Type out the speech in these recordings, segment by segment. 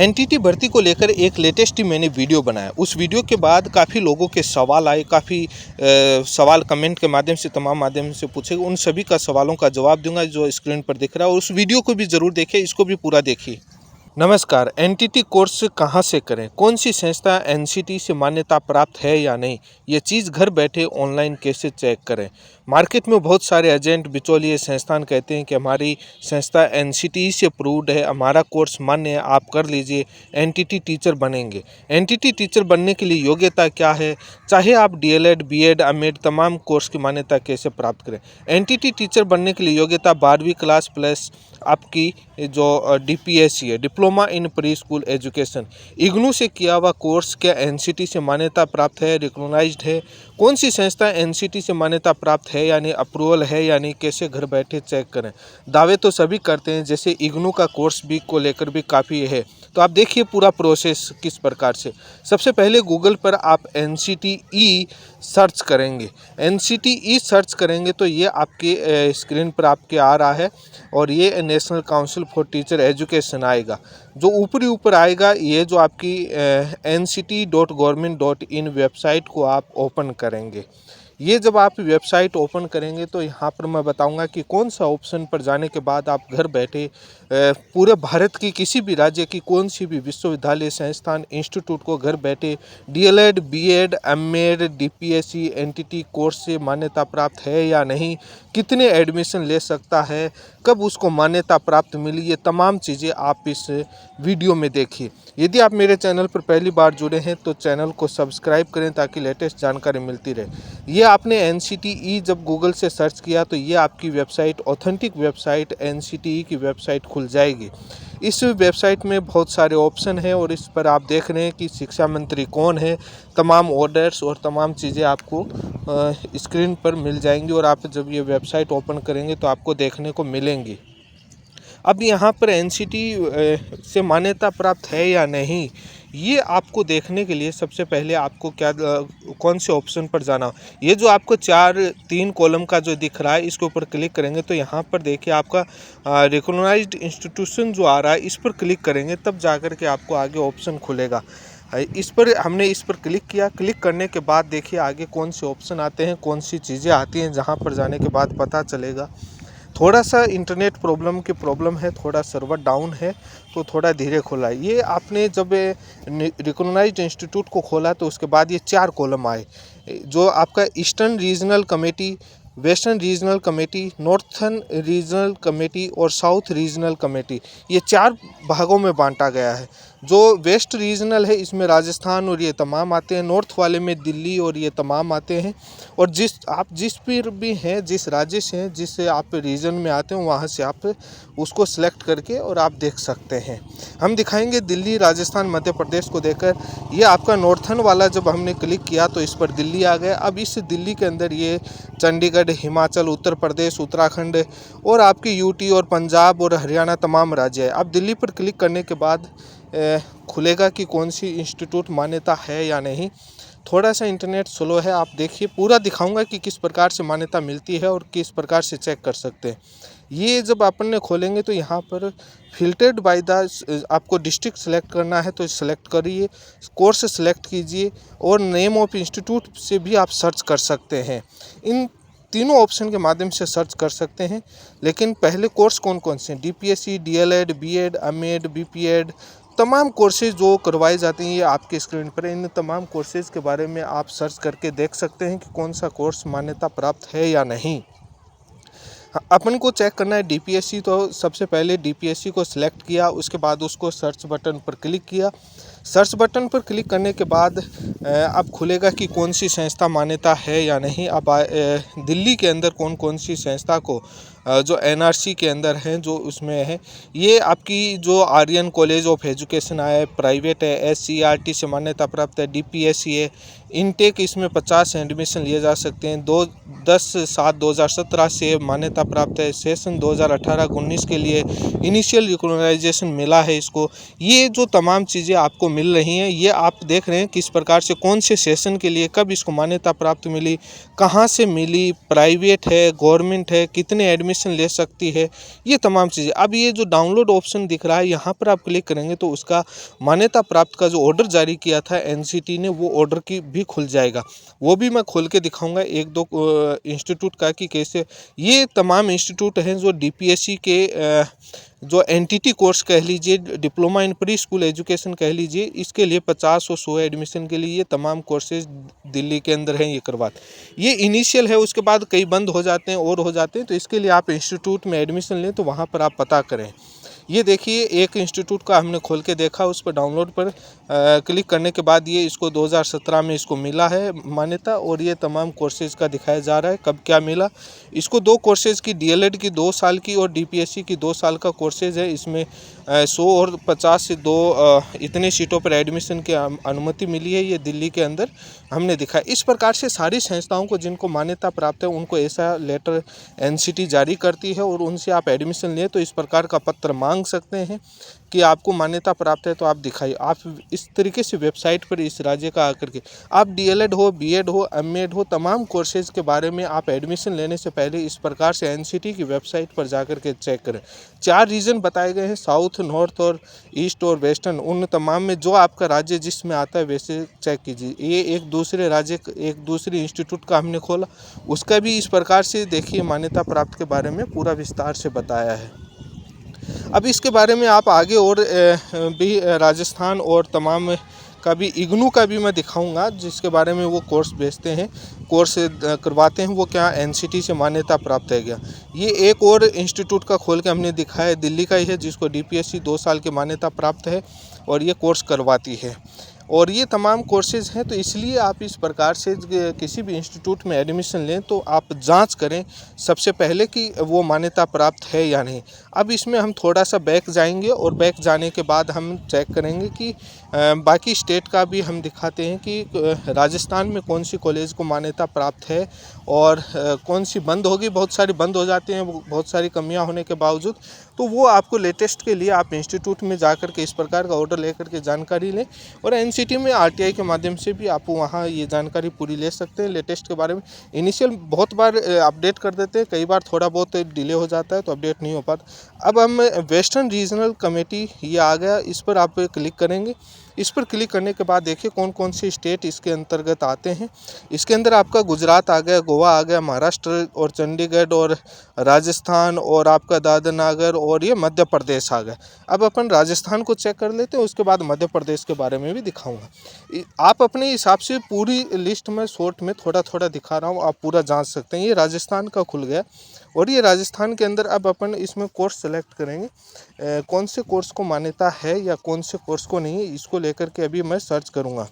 Entity भर्ती को लेकर एक लेटेस्ट ही मैंने वीडियो बनाया। उस वीडियो के बाद काफ़ी लोगों के सवाल आए, काफ़ी सवाल कमेंट के माध्यम से तमाम माध्यम से पूछे। उन सभी का सवालों का जवाब दूंगा जो स्क्रीन पर दिख रहा है। और उस वीडियो को भी ज़रूर देखिए, इसको भी पूरा देखिए। नमस्कार। एनटीटी कोर्स कहाँ से करें, कौन सी संस्था एनसीटी से मान्यता प्राप्त है या नहीं, ये चीज़ घर बैठे ऑनलाइन कैसे चेक करें। मार्केट में बहुत सारे एजेंट बिचौलिए संस्थान कहते हैं कि हमारी संस्था एनसीटी से अप्रूव्ड है, हमारा कोर्स मान्य है, आप कर लीजिए, एनटीटी टीचर बनेंगे। एनटीटी टीचर बनने के लिए योग्यता क्या है, चाहे आप डीएलएड, बीएड, एमएड तमाम कोर्स की मान्यता कैसे प्राप्त करें। एनटीटी टीचर बनने के लिए योग्यता 12वीं क्लास प्लस आपकी जो डीपीएससी है, diploma in pre school education, IGNOU से किया हुआ कोर्स क्या एनसीटी से मान्यता प्राप्त है, रिकॉग्नाइज्ड है। कौन सी संस्था एनसीटी से मान्यता प्राप्त है यानी अप्रूवल है यानी कैसे घर बैठे चेक करें। दावे तो सभी करते हैं, जैसे इग्नू का कोर्स भी को लेकर भी काफ़ी है। तो आप देखिए पूरा प्रोसेस किस प्रकार से। सबसे पहले गूगल पर आप एनसीटीई सर्च करेंगे। एनसीटीई सर्च करेंगे तो ये आपके स्क्रीन पर आपके आ रहा है और ये national council for teacher education आएगा। जो ऊपर आएगा ये जो आपकी nct.government.in वेबसाइट को आप ओपन करेंगे। ये जब आप वेबसाइट ओपन करेंगे तो यहाँ पर मैं बताऊंगा कि कौन सा ऑप्शन पर जाने के बाद आप घर बैठे पूरे भारत की किसी भी राज्य की कौन सी भी विश्वविद्यालय, संस्थान, इंस्टीट्यूट को घर बैठे DElEd, BEd, MEd, DPSC, NTT course से मान्यता प्राप्त है या नहीं, कितने एडमिशन ले सकता है, कब उसको मान्यता प्राप्त मिली, ये तमाम चीज़ें आप इस वीडियो में देखिए। यदि आप मेरे चैनल पर पहली बार जुड़े हैं तो चैनल को सब्सक्राइब करें ताकि लेटेस्ट जानकारी मिलती रहे। ये आपने एनसीटीई जब गूगल से सर्च किया तो ये आपकी वेबसाइट, ऑथेंटिक वेबसाइट एनसीटीई की वेबसाइट खुल जाएगी। इस वेबसाइट में बहुत सारे ऑप्शन हैं और इस पर आप देख रहे हैं कि शिक्षा मंत्री कौन है, तमाम ऑर्डर्स और तमाम चीज़ें आपको स्क्रीन पर मिल जाएंगी और आप जब ये वेबसाइट ओपन करेंगे तो आपको देखने को मिलेंगी। अब यहाँ पर एनसीटी से मान्यता प्राप्त है या नहीं, ये आपको देखने के लिए सबसे पहले आपको कौन से ऑप्शन पर जाना। ये जो आपको 3 कॉलम का जो दिख रहा है इसके ऊपर क्लिक करेंगे तो यहाँ पर देखिए आपका रिकॉग्नाइज्ड इंस्टीट्यूशन जो आ रहा है इस पर क्लिक करेंगे, तब जाकर के आपको आगे ऑप्शन खुलेगा। इस पर क्लिक किया। क्लिक करने के बाद देखिए आगे कौन से ऑप्शन आते हैं, कौन सी चीज़ें आती हैं, जहाँ पर जाने के बाद पता चलेगा। थोड़ा सा इंटरनेट प्रॉब्लम है, थोड़ा सर्वर डाउन है तो थोड़ा धीरे खोला। ये आपने जब रिकॉग्नाइज्ड इंस्टीट्यूट को खोला तो उसके बाद ये 4 कॉलम आए, जो आपका eastern regional committee, western regional committee, northern regional committee और साउथ रीजनल कमेटी, ये 4 भागों में बांटा गया है। जो वेस्ट रीजनल है इसमें राजस्थान और ये तमाम आते हैं, नॉर्थ वाले में दिल्ली और ये तमाम आते हैं। और जिस पर भी हैं, जिस राज्य से हैं, जिस आप रीजन में आते हैं वहाँ से आप उसको सिलेक्ट करके और आप देख सकते हैं। हम दिखाएंगे दिल्ली, राजस्थान, मध्य प्रदेश को देकर। ये आपका नॉर्थर्न वाला जब हमने क्लिक किया तो इस पर दिल्ली आ गया। अब इस दिल्ली के अंदर ये चंडीगढ़, हिमाचल, उत्तर प्रदेश, उत्तराखंड और आपकी यूटी और पंजाब और हरियाणा तमाम राज्य है। अब दिल्ली पर क्लिक करने के बाद खुलेगा कि कौन सी इंस्टीट्यूट मान्यता है या नहीं। थोड़ा सा इंटरनेट स्लो है, आप देखिए पूरा दिखाऊंगा कि किस प्रकार से मान्यता मिलती है और किस प्रकार से चेक कर सकते हैं। ये जब अपन ने खोलेंगे तो यहाँ पर फिल्टर्ड बाय द आपको डिस्ट्रिक्ट सेलेक्ट करना है तो सेलेक्ट करिए, कोर्स सेलेक्ट कीजिए और नेम ऑफ इंस्टीट्यूट से भी आप सर्च कर सकते हैं। इन तीनों ऑप्शन के माध्यम से सर्च कर सकते हैं। लेकिन पहले कोर्स कौन से हैं, DPSC, DElEd, BEd, MEd, BPEd तमाम कोर्सेज जो करवाए जाते हैं ये आपके स्क्रीन पर है। इन तमाम कोर्सेज के बारे में आप सर्च करके देख सकते हैं कि कौन सा कोर्स मान्यता प्राप्त है या नहीं। अपन को चेक करना है डीपीएससी, तो सबसे पहले डीपीएससी को सिलेक्ट किया, उसके बाद उसको सर्च बटन पर क्लिक किया। सर्च बटन पर क्लिक करने के बाद अब खुलेगा कि कौन सी संस्था मान्यता है या नहीं। अब दिल्ली के अंदर कौन सी संस्था को जो एनआरसी के अंदर हैं जो उसमें है, ये आपकी जो आर्यन कॉलेज ऑफ एजुकेशन है, प्राइवेट है, एससीईआरटी से मान्यता प्राप्त है, डीपीएससी है। इनटेक इसमें 50 एडमिशन लिए जा सकते हैं। 10/7/2017 से मान्यता प्राप्त है। सेशन 2018-19 के लिए इनिशियल रिकॉग्नाइजेशन मिला है इसको। ये जो तमाम चीज़ें आपको मिल रही हैं। ये आप देख रहे हैं किस प्रकार से कौन से सेशन के लिए कब इसको मान्यता प्राप्त मिली, कहाँ से मिली, प्राइवेट है, गवर्नमेंट है, कितने एडमिशन ले सकती है, ये तमाम चीज़ें। अब ये जो डाउनलोड ऑप्शन दिख रहा है यहाँ पर आप क्लिक करेंगे तो उसका मान्यता प्राप्त का जो ऑर्डर जारी किया था एनसीटी ने, वो ऑर्डर की भी खुल जाएगा। वो भी मैं खोल के दिखाऊंगा एक दो इंस्टीट्यूट का कि कैसे ये तमाम इंस्टीट्यूट हैं जो डीपीएससी के जो एनटीटी कोर्स कह लीजिए, diploma in pre school education कह लीजिए, इसके लिए 50 और 100 एडमिशन के लिए ये तमाम कोर्सेज दिल्ली के अंदर हैं ये करवाते। ये इनिशियल है, उसके बाद कई बंद हो जाते हैं और हो जाते हैं, तो इसके लिए आप इंस्टीट्यूट में एडमिशन लें तो वहाँ पर आप पता करें। ये देखिए एक इंस्टीट्यूट का हमने खोल के देखा, उस पर डाउनलोड पर क्लिक करने के बाद ये इसको 2017 में इसको मिला है मान्यता, और ये तमाम कोर्सेज़ का दिखाया जा रहा है कब क्या मिला। इसको 2 कोर्सेज़ की, डीएलएड की 2 साल की और डीपीएससी की 2 साल का कोर्सेज़ है। इसमें 100 और 50 से 2 इतने सीटों पर एडमिशन की अनुमति मिली है, ये दिल्ली के अंदर हमने दिखा। इस प्रकार से सारी संस्थाओं को जिनको मान्यता प्राप्त है उनको ऐसा लेटर एनसीटी जारी करती है और उनसे आप एडमिशन लें तो इस प्रकार का पत्र मांग सकते हैं कि आपको मान्यता प्राप्त है तो आप दिखाइए। आप इस तरीके से वेबसाइट पर इस राज्य का आकर के आप डीएलएड हो, बीएड हो, एमएड हो, तमाम कोर्सेज़ के बारे में आप एडमिशन लेने से पहले इस प्रकार से एनसीटी की वेबसाइट पर जाकर के चेक करें। 4 रीजन बताए गए हैं, साउथ, नॉर्थ और ईस्ट और वेस्टर्न। उन तमाम में जो आपका राज्य जिसमें आता है वैसे चेक कीजिए। ये एक दूसरे राज्य, एक दूसरे इंस्टीट्यूट का हमने खोला, उसका भी इस प्रकार से देखिए मान्यता प्राप्त के बारे में पूरा विस्तार से बताया है। अब इसके बारे में आप आगे और भी राजस्थान और तमाम का भी, इग्नू का भी मैं दिखाऊंगा जिसके बारे में वो कोर्स भेजते हैं, कोर्स करवाते हैं, वो क्या एनसीटी से मान्यता प्राप्त है क्या। ये एक और इंस्टीट्यूट का खोल के हमने दिखाया, दिल्ली का ही है, जिसको डीपीएससी 2 साल की मान्यता प्राप्त है और ये कोर्स करवाती है। और ये तमाम कोर्सेज़ हैं, तो इसलिए आप इस प्रकार से किसी भी इंस्टीट्यूट में एडमिशन लें तो आप जांच करें सबसे पहले कि वो मान्यता प्राप्त है या नहीं। अब इसमें हम थोड़ा सा बैक जाएंगे और बैक जाने के बाद हम चेक करेंगे कि बाकी स्टेट का भी हम दिखाते हैं कि राजस्थान में कौन सी कॉलेज को मान्यता प्राप्त है और कौन सी बंद होगी। बहुत सारी बंद हो जाती हैं बहुत सारी कमियां होने के बावजूद, तो वो आपको लेटेस्ट के लिए आप इंस्टीट्यूट में जाकर के इस प्रकार का ऑर्डर लेकर के जानकारी लें। और एनसीटी में आरटीआई के माध्यम से भी आप वहाँ ये जानकारी पूरी ले सकते हैं लेटेस्ट के बारे में। इनिशियल बहुत बार अपडेट कर देते हैं, कई बार थोड़ा बहुत डिले हो जाता है तो अपडेट नहीं हो पाता। अब हम वेस्टर्न रीजनल कमेटी ये आ गया, इस पर आप क्लिक करेंगे। इस पर क्लिक करने के बाद देखिए कौन कौन से स्टेट इसके अंतर्गत आते हैं। इसके अंदर आपका गुजरात आ गया, गोवा आ गया, महाराष्ट्र और चंडीगढ़ और राजस्थान और आपका दादर नगर और ये मध्य प्रदेश आ गया। अब अपन राजस्थान को चेक कर लेते हैं, उसके बाद मध्य प्रदेश के बारे में भी दिखाऊंगा। आप अपने हिसाब से पूरी लिस्ट में शॉर्ट में थोड़ा थोड़ा दिखा रहा हूँ, आप पूरा जांच सकते हैं। ये राजस्थान का खुल गया और ये राजस्थान के अंदर अब अपन इसमें कोर्स सेलेक्ट करेंगे, कौन से कोर्स को मान्यता है या कौन से कोर्स को नहीं है, इसको लेकर के अभी मैं सर्च करूँगा।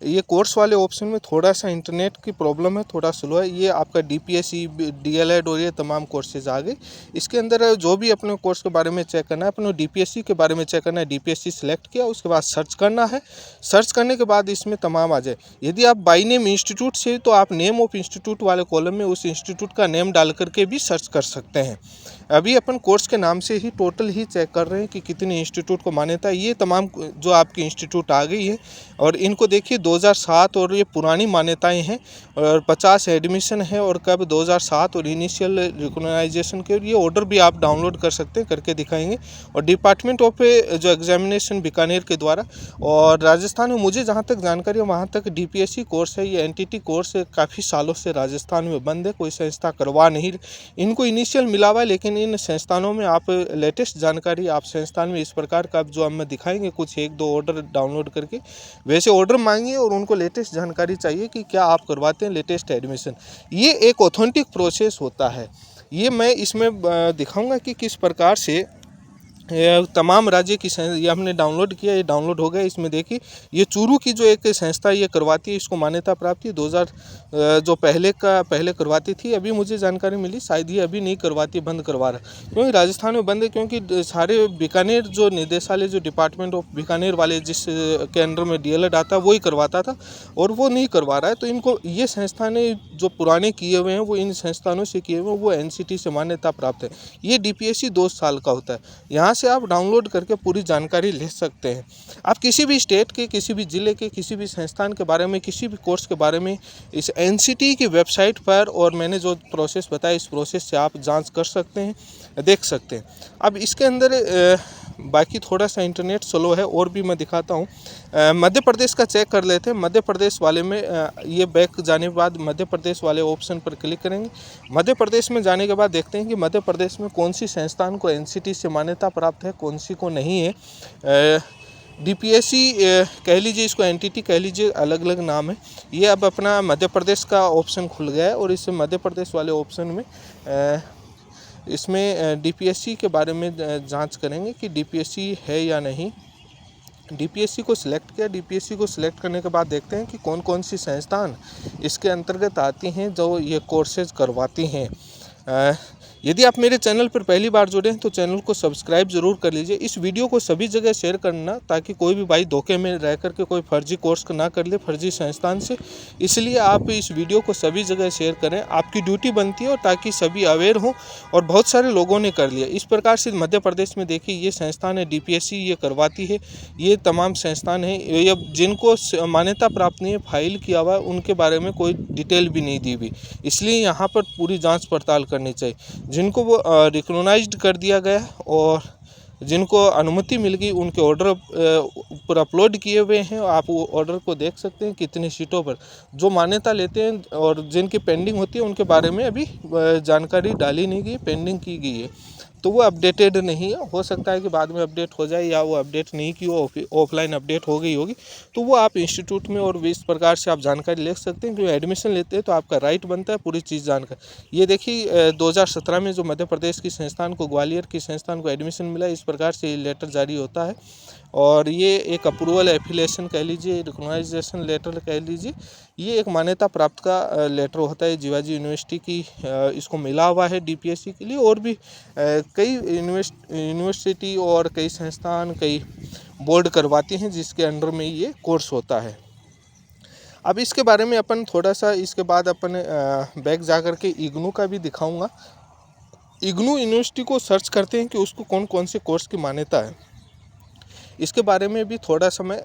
ये कोर्स वाले ऑप्शन में थोड़ा सा इंटरनेट की प्रॉब्लम है, थोड़ा स्लो है। ये आपका डीपीएससी, डीएलएड और ये तमाम कोर्सेज आ गए। इसके अंदर जो भी अपने कोर्स के बारे में चेक करना है, अपने डीपीएससी के बारे में चेक करना है, डीपीएससी सिलेक्ट किया, उसके बाद सर्च करना है। सर्च करने के बाद इसमें तमाम आ जाए। यदि आप बाई नेम इंस्टीट्यूट से तो आप नेम ऑफ इंस्टीट्यूट वाले कॉलम में उस इंस्टीट्यूट का नेम डाल करके भी सर्च कर सकते हैं। अभी अपन कोर्स के नाम से ही टोटल ही चेक कर रहे हैं कि कितने इंस्टीट्यूट को मान्यता है। ये तमाम जो आपकी इंस्टीट्यूट आ गई है और इनको देखिए 2007 और ये पुरानी मान्यताएं हैं और 50 एडमिशन है और कब 2007 और इनिशियल रिकॉग्नाइजेशन के ये ऑर्डर भी आप डाउनलोड कर सकते हैं, करके दिखाएंगे। और डिपार्टमेंट ऑफ जो एग्जामिनेशन बीकानेर के द्वारा और राजस्थान में मुझे जहाँ तक जानकारी है वहाँ तक डीपीएससी कोर्स है, ये एनटीटी कोर्स है, काफ़ी सालों से राजस्थान में बंद है, कोई संस्था करवा नहीं। इनको इनिशियल मिला हुआ है, लेकिन इन संस्थानों में आप लेटेस्ट जानकारी आप संस्थान में इस प्रकार का जो हम दिखाएंगे कुछ 1-2 ऑर्डर डाउनलोड करके, वैसे ऑर्डर मांगिए और उनको लेटेस्ट जानकारी चाहिए कि क्या आप करवाते हैं लेटेस्ट एडमिशन। ये एक ऑथेंटिक प्रोसेस होता है। ये मैं इसमें दिखाऊंगा कि किस प्रकार से तमाम राज्य की ये हमने डाउनलोड किया, ये डाउनलोड हो गया। इसमें देखिए ये चूरू की जो एक संस्था ये करवाती है, इसको मान्यता प्राप्त है 2000 जो पहले करवाती थी। अभी मुझे जानकारी मिली शायद ये अभी नहीं करवाती, बंद करवा रहा है, क्योंकि राजस्थान में बंद है, क्योंकि सारे बीकानेर जो निदेशालय जो डिपार्टमेंट ऑफ बीकानेर वाले जिस के अंडर में डीएलएड आता है वही करवाता था और वो नहीं करवा रहा है। तो इनको ये संस्थानें जो पुराने किए हुए हैं वो इन संस्थानों से किए हुए हैं, वो एनसीटी से मान्यता प्राप्त है। ये डीपीएससी 2 साल का होता है। यहाँ से आप डाउनलोड करके पूरी जानकारी ले सकते हैं। आप किसी भी स्टेट के, किसी भी ज़िले के, किसी भी संस्थान के बारे में, किसी भी कोर्स के बारे में इस एनसीटी की वेबसाइट पर और मैंने जो प्रोसेस बताया इस प्रोसेस से आप जांच कर सकते हैं, देख सकते हैं। अब इसके अंदर बाकी थोड़ा सा इंटरनेट स्लो है और भी मैं दिखाता हूँ। मध्य प्रदेश का चेक कर लेते हैं। मध्य प्रदेश वाले में ये बैक जाने के बाद मध्य प्रदेश वाले ऑप्शन पर क्लिक करेंगे। मध्य प्रदेश में जाने के बाद देखते हैं कि मध्य प्रदेश में कौन सी संस्थान को एनसीटी से मान्यता प्राप्त है, कौन सी को नहीं है। डीपीएससी कह लीजिए, इसको एनटीटी कह लीजिए, अलग अलग नाम है। ये अब अपना मध्य प्रदेश का ऑप्शन खुल गया है और इस मध्य प्रदेश वाले ऑप्शन में इसमें डीपीएससी के बारे में जांच करेंगे कि डीपीएससी है या नहीं। डीपीएससी को सिलेक्ट किया। डीपीएससी को सिलेक्ट करने के बाद देखते हैं कि कौन कौन सी संस्थान इसके अंतर्गत आती हैं जो ये कोर्सेज करवाती हैं। यदि आप मेरे चैनल पर पहली बार जुड़े हैं तो चैनल को सब्सक्राइब जरूर कर लीजिए। इस वीडियो को सभी जगह शेयर करना ताकि कोई भी भाई धोखे में रह करके कोई फर्जी कोर्स ना कर ले फर्जी संस्थान से। इसलिए आप इस वीडियो को सभी जगह शेयर करें, आपकी ड्यूटी बनती है और ताकि सभी अवेयर हों। और बहुत सारे लोगों ने कर लिया। इस प्रकार से मध्य प्रदेश में देखिए ये संस्थान है, डीपीएससी ये करवाती है। ये तमाम संस्थान है, ये जिनको मान्यता प्राप्त नहीं है, फाइल किया हुआ है, उनके बारे में कोई डिटेल भी नहीं दी हुई। इसलिए यहाँ पर पूरी जाँच पड़ताल करनी चाहिए। जिनको वो रिकॉग्नाइज्ड कर दिया गया और जिनको अनुमति मिल गई उनके ऑर्डर ऊपर अपलोड किए हुए हैं। आप वो ऑर्डर को देख सकते हैं कितनी सीटों पर जो मान्यता लेते हैं और जिनकी पेंडिंग होती है उनके बारे में अभी जानकारी डाली नहीं गई, पेंडिंग की गई है, तो वो अपडेटेड नहीं है। हो सकता है कि बाद में अपडेट हो जाए या वो अपडेट नहीं की हो, ऑफलाइन अपडेट हो गई होगी, तो वो आप इंस्टीट्यूट में और इस प्रकार से आप जानकारी ले सकते हैं। क्योंकि एडमिशन लेते हैं तो आपका राइट बनता है पूरी चीज़ जानकर। ये देखिए 2017 में जो मध्य प्रदेश की संस्थान को, ग्वालियर की संस्थान को एडमिशन मिला, इस प्रकार से लेटर जारी होता है। और ये एक अप्रूवल एफिलिएशन कह लीजिए, रिकॉग्नाइजेशन लेटर कह लीजिए, ये एक मान्यता प्राप्त का लेटर होता है। जीवाजी यूनिवर्सिटी की इसको मिला हुआ है डीपीएससी के लिए। और भी कई यूनिवर्सिटी और कई संस्थान, कई बोर्ड करवाती हैं जिसके अंडर में ये कोर्स होता है। अब इसके बारे में अपन थोड़ा सा इसके बाद अपन बैक जा कर के इग्नू का भी दिखाऊंगा। इग्नू यूनिवर्सिटी को सर्च करते हैं कि उसको कौन कौन से कोर्स की मान्यता है। इसके बारे में भी थोड़ा सा मैं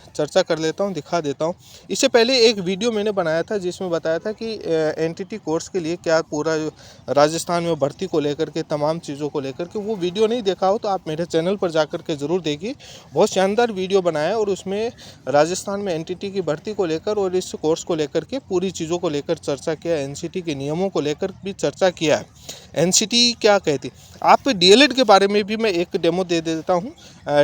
चर्चा कर लेता हूँ, दिखा देता हूँ। इससे पहले एक वीडियो मैंने बनाया था जिसमें बताया था कि एनटीटी कोर्स के लिए क्या पूरा राजस्थान में भर्ती को लेकर के तमाम चीज़ों को लेकर के, वो वीडियो नहीं देखा हो तो आप मेरे चैनल पर जाकर के ज़रूर देखिए। बहुत शानदार वीडियो बनाया और उसमें राजस्थान में एनटीटी की भर्ती को लेकर और इस कोर्स को लेकर के पूरी चीज़ों को लेकर चर्चा किया। एनसीटी के नियमों को लेकर भी चर्चा किया है। एनसीटी क्या कहती है। आप डीएलएड के बारे में भी मैं एक डेमो दे देता हूँ।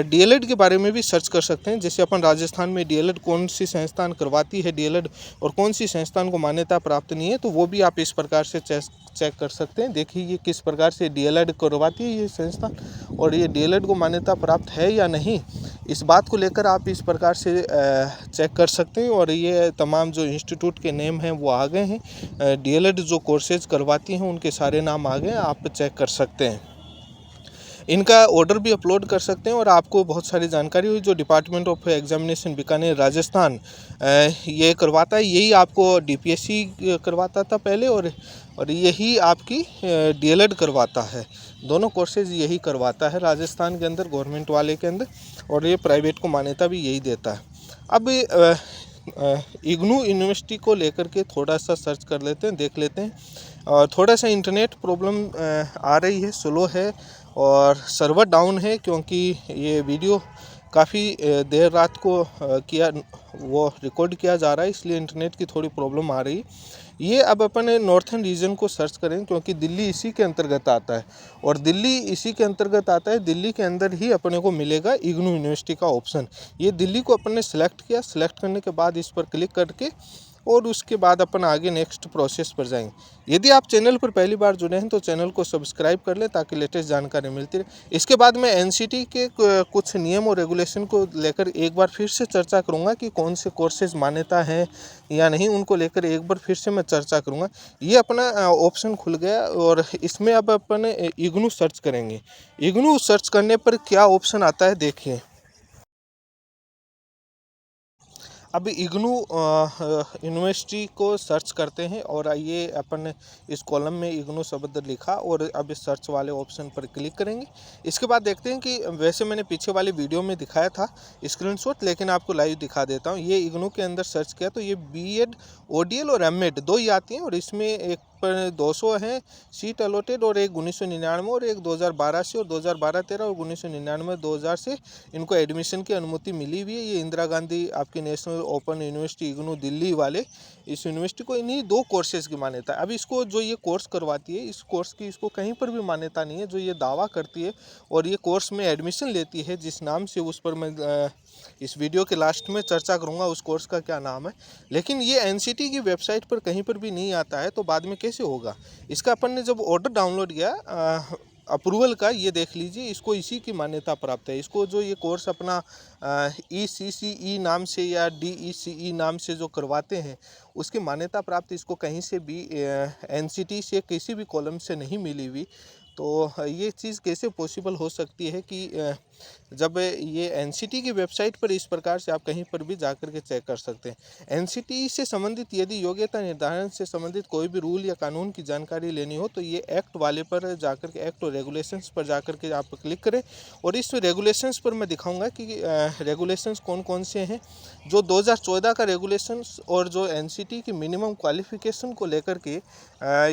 डीएलएड के बारे में भी सर्च कर सकते हैं। जैसे अपन राजस्थान में डीएलएड कौन सी संस्थान करवाती है डीएलएड और कौन सी संस्थान को मान्यता प्राप्त नहीं है, तो वो भी आप इस प्रकार से चेक कर सकते हैं। देखिए ये किस प्रकार से डीएलएड करवाती है ये संस्थान और ये डीएलएड को मान्यता प्राप्त है या नहीं, इस बात को लेकर आप इस प्रकार से चेक कर सकते हैं। और ये तमाम जो इंस्टीट्यूट के नेम हैं वो आ गए हैं। डीएलएड जो कोर्सेज करवाती हैं उनके सारे नाम आ गए हैं, आप चेक कर सकते हैं। इनका ऑर्डर भी अपलोड कर सकते हैं और आपको बहुत सारी जानकारी हुई। जो department of examination Bikaner Rajasthan ये करवाता है, यही आपको डीपीएससी करवाता था पहले और यही आपकी डीएलएड करवाता है। दोनों कोर्सेज यही करवाता है राजस्थान के अंदर, गवर्नमेंट वाले के अंदर, और ये प्राइवेट को मान्यता भी यही देता है। अब इग्नू यूनिवर्सिटी को लेकर के थोड़ा सा सर्च कर लेते हैं, देख लेते हैं। और थोड़ा सा इंटरनेट प्रॉब्लम आ रही है, स्लो है और सर्वर डाउन है क्योंकि ये वीडियो काफ़ी देर रात को वो रिकॉर्ड किया जा रहा है, इसलिए इंटरनेट की थोड़ी प्रॉब्लम आ रही है। ये अब अपन नॉर्थन रीजन को सर्च करें क्योंकि दिल्ली इसी के अंतर्गत आता है और दिल्ली इसी के अंतर्गत आता है। दिल्ली के अंदर ही अपने को मिलेगा इग्नू यूनिवर्सिटी का ऑप्शन। ये दिल्ली को अपन ने सिलेक्ट किया। सिलेक्ट करने के बाद इस पर क्लिक करके और उसके बाद अपन आगे नेक्स्ट प्रोसेस पर जाएंगे। यदि आप चैनल पर पहली बार जुड़े हैं तो चैनल को सब्सक्राइब कर लें ताकि लेटेस्ट जानकारी मिलती रहे। इसके बाद मैं एनसीटी के कुछ नियम और रेगुलेशन को लेकर एक बार फिर से चर्चा करूंगा कि कौन से कोर्सेज मान्यता हैं या नहीं, उनको लेकर एक बार फिर से मैं चर्चा करूंगा। ये अपना ऑप्शन खुल गया और इसमें अब अपन इग्नू सर्च करेंगे। इग्नू सर्च करने पर क्या ऑप्शन आता है देखिए। अब इग्नू यूनिवर्सिटी को सर्च करते हैं और ये अपन इस कॉलम में इग्नू शब्द लिखा और अब इस सर्च वाले ऑप्शन पर क्लिक करेंगे। इसके बाद देखते हैं कि वैसे मैंने पीछे वाली वीडियो में दिखाया था स्क्रीनशॉट, लेकिन आपको लाइव दिखा देता हूँ। ये इग्नू के अंदर सर्च किया तो ये बीएड ओडीएल और एमएड दो ही आती हैं और इसमें एक पर 200 हैं सीट अलॉटेड और एक 1999 और एक 2012 से और 2012-13 और 1999-2000 से इनको एडमिशन की अनुमति मिली हुई है। ये इंदिरा गांधी आपकी national open university IGNOU Delhi वाले इस यूनिवर्सिटी को इन्हीं दो कोर्सेज की मान्यता है। अब इसको जो ये कोर्स करवाती है इस कोर्स की इसको कहीं पर भी मान्यता नहीं है जो ये दावा करती है और ये कोर्स में एडमिशन लेती है जिस नाम से, उस पर मैं इस वीडियो के लास्ट में चर्चा करूंगा उस कोर्स का क्या नाम है। लेकिन ये एनसीटी की वेबसाइट पर कहीं पर भी नहीं आता है, तो बाद में कैसे होगा। इसका अपन ने जब ऑर्डर डाउनलोड किया अप्रूवल का, ये देख लीजिए, इसको इसी की मान्यता प्राप्त है। इसको जो ये कोर्स अपना ECCE नाम से या DECE नाम से जो करवाते हैं उसकी मान्यता प्राप्त इसको कहीं से भी एनसीटी से किसी भी कॉलम से नहीं मिली हुई। तो ये चीज़ कैसे पॉसिबल हो सकती है कि जब ये एनसीटी की वेबसाइट पर इस प्रकार से आप कहीं पर भी जाकर के चेक कर सकते हैं। एनसीटी से संबंधित यदि योग्यता निर्धारण से संबंधित कोई भी रूल या कानून की जानकारी लेनी हो तो ये एक्ट वाले पर जाकर के, एक्ट और रेगुलेशंस पर जाकर के आप क्लिक करें और इस रेगुलेशंस पर मैं दिखाऊंगा कि रेगुलेशंस कौन कौन से हैं। जो 2014 का रेगुलेशंस और जो एनसीटी की मिनिमम क्वालिफिकेशन को लेकर के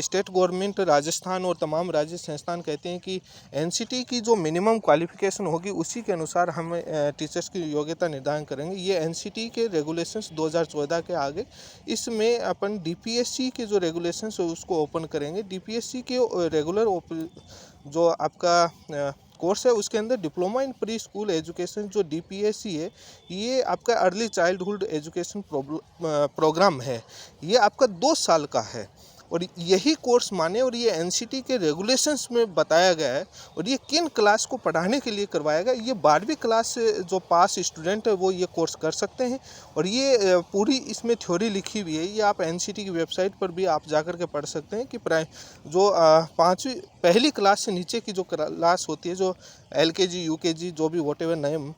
स्टेट गवर्नमेंट राजस्थान और तमाम राज्य संस्थान कहते हैं कि एनसीटी की जो मिनिमम क्वालिफिकेशन होगी उसी के अनुसार हम टीचर्स की योग्यता निर्धारण करेंगे। ये एनसीटी के रेगुलेशंस 2014 के आगे, इसमें अपन डीपीएससी के जो रेगुलेशंस है उसको ओपन करेंगे। डीपीएससी के रेगुलर जो आपका कोर्स है उसके अंदर diploma in pre school education जो डीपीएससी है, ये आपका अर्ली चाइल्डहुड एजुकेशन प्रोग्राम है। ये आपका 2 साल का है और यही कोर्स माने और ये एनसीटी के रेगुलेशंस में बताया गया है। और ये किन क्लास को पढ़ाने के लिए करवाया गया, ये 12वीं क्लास जो पास स्टूडेंट है वो ये कोर्स कर सकते हैं और ये पूरी इसमें थ्योरी लिखी हुई है। ये आप एनसीटी की वेबसाइट पर भी आप जाकर के पढ़ सकते हैं कि जो 5वीं पहली क्लास से नीचे की जो क्लास होती है, जो एलकेजी यूकेजी जो भी वॉटेवर नेम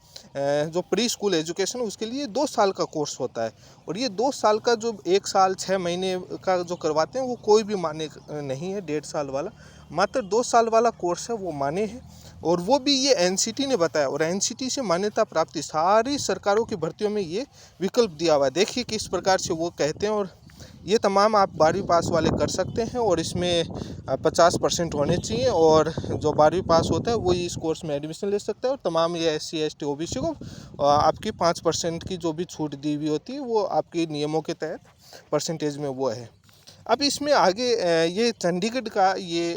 जो प्री स्कूल एजुकेशन, उसके लिए 2 साल का कोर्स होता है। और ये 2 साल का जो 1 साल 6 महीने का जो करवाते हैं वो कोई भी मान्य नहीं है। 1.5 साल वाला, मात्र 2 साल वाला कोर्स है वो मान्य है और वो भी ये एनसीटी ने बताया। और एनसीटी से मान्यता प्राप्ति सारी सरकारों की भर्तियों में ये विकल्प दिया हुआ है। देखिए किस प्रकार से वो कहते हैं। और ये तमाम आप 12वीं पास वाले कर सकते हैं और इसमें 50% होने चाहिए और जो 12वीं पास होता है वही इस कोर्स में एडमिशन ले सकता है। और तमाम ये SC ST OBC को आपकी 5% की जो भी छूट दी हुई होती है वो आपके नियमों के तहत परसेंटेज में वो है। अब इसमें आगे ये चंडीगढ़ का ये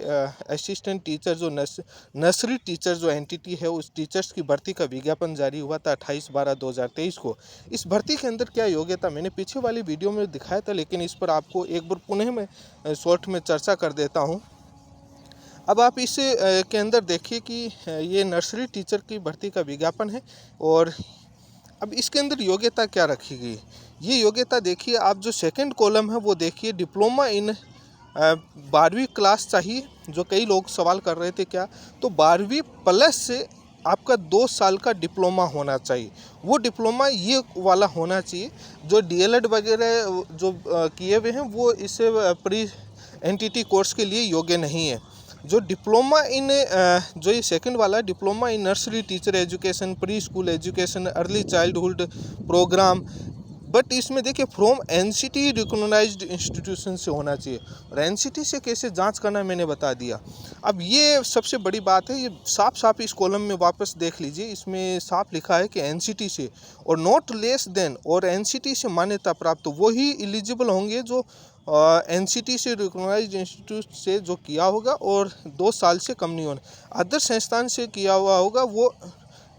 असिस्टेंट टीचर जो नर्सरी टीचर जो एंटिटी है उस टीचर्स की भर्ती का विज्ञापन जारी हुआ था 28/12/2023 को। इस भर्ती के अंदर क्या योग्यता मैंने पीछे वाली वीडियो में दिखाया था, लेकिन इस पर आपको एक बार पुनः मैं शॉर्ट में चर्चा कर देता हूँ। अब आप इस के अंदर देखिए कि ये नर्सरी टीचर की भर्ती का विज्ञापन है और अब इसके अंदर योग्यता क्या रखी गई। ये योग्यता देखिए, आप जो सेकंड कॉलम है वो देखिए, डिप्लोमा इन 12वीं क्लास चाहिए। जो कई लोग सवाल कर रहे थे क्या, तो 12वीं प्लस से आपका 2 साल का डिप्लोमा होना चाहिए। वो डिप्लोमा ये वाला होना चाहिए। जो DLED वगैरह जो किए हुए हैं वो इसे प्री एनटीटी कोर्स के लिए योग्य नहीं है। जो डिप्लोमा इन जो ये सेकंड वाला diploma in nursery teacher education, pre school education, early childhood programme, but इसमें देखिए फ्रॉम एनसीटी रिकॉग्नाइज्ड इंस्टीट्यूशन से होना चाहिए। और एनसीटी से कैसे जांच करना मैंने बता दिया। अब ये सबसे बड़ी बात है, ये साफ साफ इस कॉलम में वापस देख लीजिए, इसमें साफ लिखा है कि एनसीटी से और नॉट लेस देन, और एनसीटी से मान्यता प्राप्त तो वही एलिजिबल होंगे जो एनसीटी से रिकॉग्नाइज्ड इंस्टीट्यूट से जो किया होगा और 2 साल से कम नहीं होना। अदर संस्थान से किया हुआ होगा वो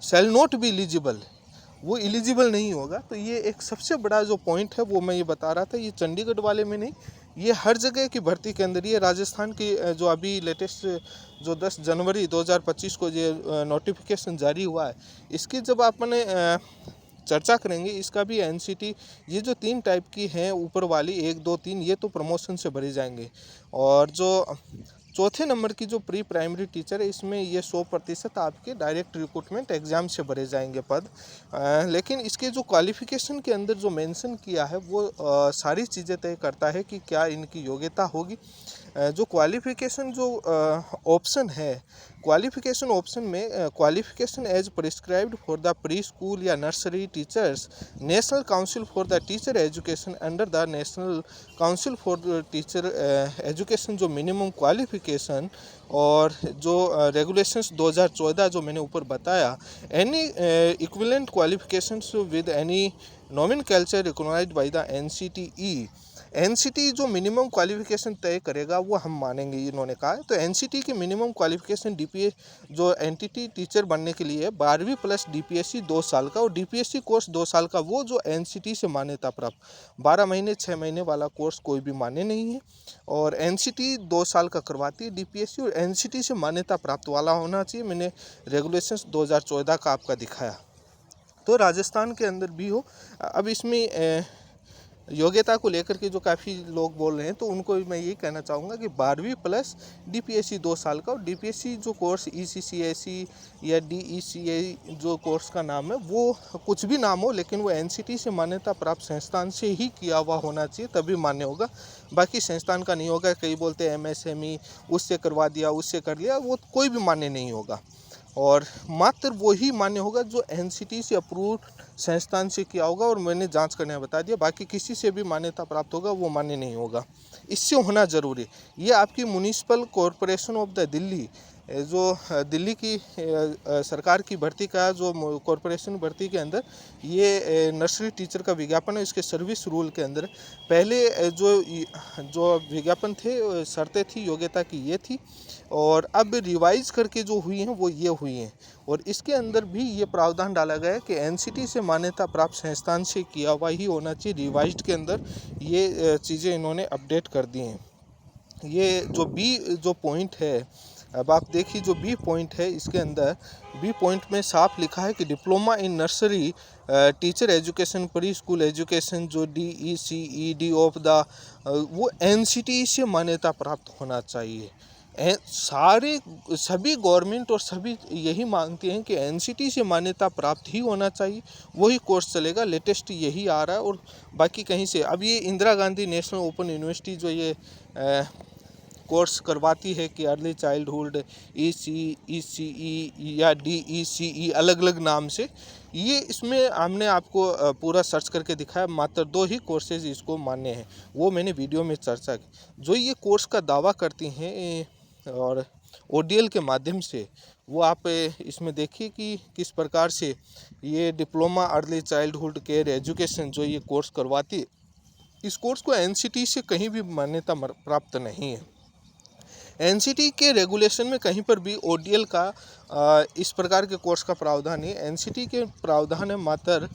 शैल नॉट बी एलिजिबल, वो एलिजिबल नहीं होगा। तो ये एक सबसे बड़ा जो पॉइंट है वो मैं ये बता रहा था। ये चंडीगढ़ वाले में नहीं, ये हर जगह की भर्ती के अंदर। ये राजस्थान की जो अभी लेटेस्ट जो 10 जनवरी 2025 को ये नोटिफिकेशन जारी हुआ है, इसकी जब आपने चर्चा करेंगे, इसका भी एनसीटी, ये जो 3 टाइप की हैं ऊपर वाली 1 2 3, ये तो प्रमोशन से भरे जाएंगे। और जो चौथे नंबर की जो प्री प्राइमरी टीचर है, इसमें ये 100% आपके डायरेक्ट रिक्रूटमेंट एग्ज़ाम से भरे जाएंगे पद। लेकिन इसके जो क्वालिफ़िकेशन के अंदर जो मेंशन किया है वो सारी चीज़ें तय करता है कि क्या इनकी योग्यता होगी। जो क्वालिफ़िकेशन जो ऑप्शन है, क्वालिफ़िकेशन ऑप्शन में qualification as prescribed for the pre school या nursery teachers, national council for the teacher education under the national council for the teacher education, जो मिनिमम क्वालिफ़िकेशन और जो रेगुलेशंस 2014 जो मैंने ऊपर बताया, any equivalent qualifications with any nomenclature recognised by the NCTE. NCT जो minimum qualification तय करेगा वो हम मानेंगे, इन्होंने कहा है। तो एनसीटी की मिनिमम क्वालिफ़िकेशन डीपीए जो एनटीटी टीचर बनने के लिए 12वीं प्लस डीपीएससी 2 साल का, और डीपीएससी कोर्स 2 साल का, वो जो एनसीटी से मान्यता प्राप्त। 12 महीने 6 महीने वाला कोर्स कोई भी मान्य नहीं है, और एनसीटी 2 साल का करवाती है डीपीएससी, और एनसीटी से मान्यता प्राप्त वाला होना चाहिए। मैंने रेगुलेशंस 2014 का आपका दिखाया। तो राजस्थान के अंदर भी हो। अब इसमें योग्यता को लेकर के जो काफ़ी लोग बोल रहे हैं, तो उनको मैं यही कहना चाहूँगा कि 12वीं प्लस डीपीएससी 2 साल का, और डीपीएससी जो कोर्स ईसीसीएसी या डीईसीए जो कोर्स का नाम है, वो कुछ भी नाम हो, लेकिन वो एनसीटी से मान्यता प्राप्त संस्थान से ही किया हुआ होना चाहिए, तभी मान्य होगा। बाकी संस्थान का नहीं होगा। कई बोलते हैं एमएसएमई उससे करवा दिया, उससे कर लिया, वो कोई भी मान्य नहीं होगा। और मात्र वही मान्य होगा जो एनसीटी से अप्रूव्ड संस्थान से किया होगा, और मैंने जांच करने बता दिया। बाकी किसी से भी मान्यता प्राप्त होगा वो मान्य नहीं होगा। इससे होना ज़रूरी। ये आपकी municipal corporation of the Delhi, जो दिल्ली की सरकार की भर्ती का जो कॉरपोरेशन भर्ती के अंदर ये नर्सरी टीचर का विज्ञापन है, इसके सर्विस रूल के अंदर पहले जो विज्ञापन थे, शर्तें थी योग्यता की ये थी, और अब रिवाइज करके जो हुई हैं वो ये हुई हैं। और इसके अंदर भी ये प्रावधान डाला गया है कि एनसीटी से मान्यता प्राप्त संस्थान से किया हुआ ही होना चाहिए। रिवाइज्ड के अंदर ये चीज़ें इन्होंने अपडेट कर दी हैं। ये जो बी जो पॉइंट है, अब आप देखिए जो बी पॉइंट है, इसके अंदर बी पॉइंट में साफ लिखा है कि diploma in nursery teacher education, pre school education, जो DECED ऑफ द वो एनसीटी से मान्यता प्राप्त होना चाहिए। सभी गवर्नमेंट और सभी यही मांगते हैं कि एनसीटी से मान्यता प्राप्त ही होना चाहिए, वही कोर्स चलेगा। लेटेस्ट यही आ रहा है, और बाकी कहीं से अब ये Indira Gandhi national open university जो ये कोर्स करवाती है कि अर्ली चाइल्डहुड ECE या DECE अलग अलग नाम से, ये इसमें हमने आपको पूरा सर्च करके दिखाया। मात्र 2 ही कोर्सेज इसको मान्य हैं, वो मैंने वीडियो में चर्चा की। जो ये कोर्स का दावा करती हैं और ODL के माध्यम से, वो आप इसमें देखिए कि किस प्रकार से ये diploma early childhood care education जो ये कोर्स करवाती है, इस कोर्स को एनसीटी से कहीं भी मान्यता प्राप्त नहीं है। एनसीटी के रेगुलेशन में कहीं पर भी ODL का इस प्रकार के कोर्स का प्रावधान नहीं है। एनसीटी के प्रावधान है मात्र